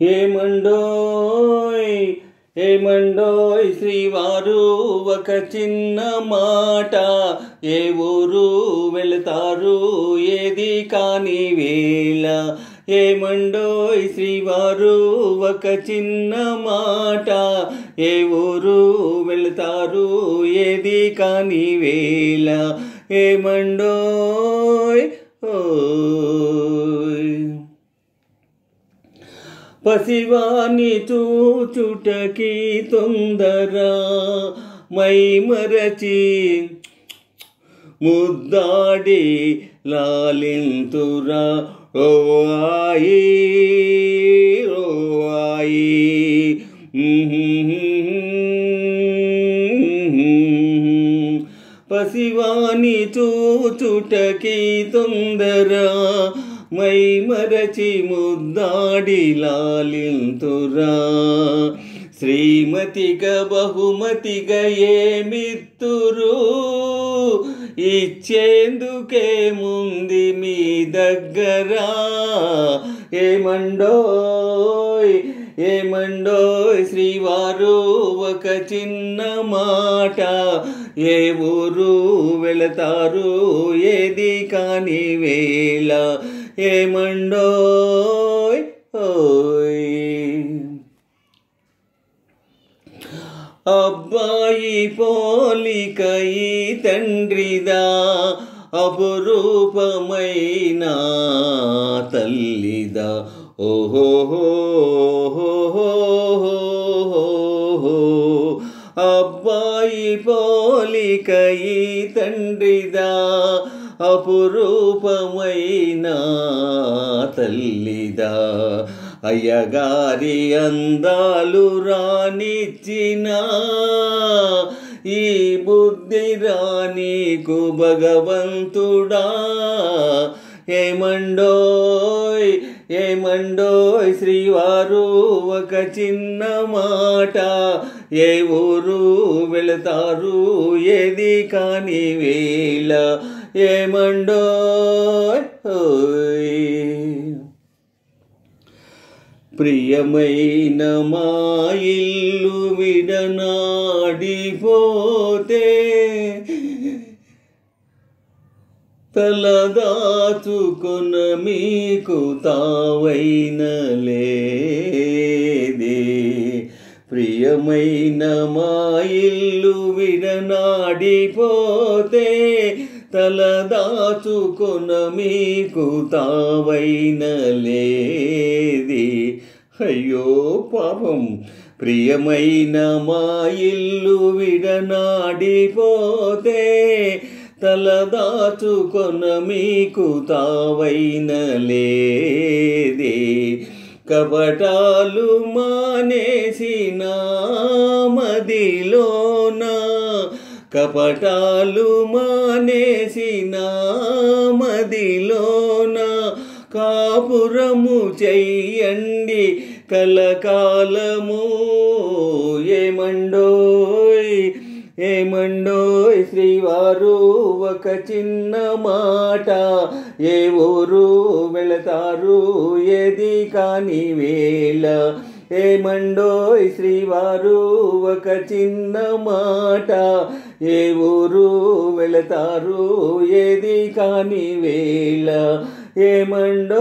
ఏమండోయ్ ఏమండోయ్ శ్రీవారు ఒక చిన్న మాట, ఏ ఊరు వెళతారు ఏది కాని వేళ. ఏమండోయ్ శ్రీవారు ఒక చిన్న మాట, ఏ ఊరు వెళతారు ఏది కాని వేళ. ఏమండోయ్ పసివాని చూచుటకి తొందర, మై మరచి ముద్దాడి లాలింతురా. ఓ ఆయి ఓ ఆయి పసివాని చూచుటకి తొందర, మై మరచి ముద్దాడి లాలింతురా. శ్రీమతిగా బహుమతిగా ఏమిత్తురు, ఇచ్చేందుకే ముంది మీ దగ్గర. ఏమండోయ్ ఏమండోయ్ శ్రీవారు ఒక చిన్న మాట, ఏ ఊరు వెళతారు ఏది కాని వేళ. ఏమండోయ్ అబ్బాయి పోలిక ఈ తండ్రిదా, అపురూపమైన తల్లిదా. ఓహో అబ్బాయి పోలిక ఈ తండ్రిదా, అపురూపమైన తల్లిదా. అయ్యగారి అందాలు రానిచ్చిన ఈ బుద్ధి రానీకు భగవంతుడా. ఏమండోయ్ ఏమండోయ్ శ్రీవారు ఒక చిన్న మాట, ఏ ఊరు వెళతారు ఏది కాని వేళ. ఏమండోయ్ ప్రియమైన మా ఇల్లు విడనాడిపోతే, తలదాచుకొన మీకు తావైన లేదే. ప్రియమైన మా ఇల్లు విడనాడిపోతే, తలదాచుకొన మీకు తావైన లేదే. అయ్యో పాపం. ప్రియమైన మా ఇల్లు విడనాడిపోతే, తలదాచుకొన మీకు తావైన లేదే. కపటాలు మానేసిన మదిలోన, కపటాలు మానేసిన మదిలోన, కాపురము చెయ్యండి కలకాలము. ఏమండోయ్ ఏమండోయ్ శ్రీవారు ఒక చిన్న మాట, ఏ ఊరు వెళతారు ఏది కాని వేళ. ఏమండోయ్ శ్రీవారు ఒక చిన్న మాట, ఏ ఊరు వెళతారు ఏది కాని వేళ. ఏమండోయ్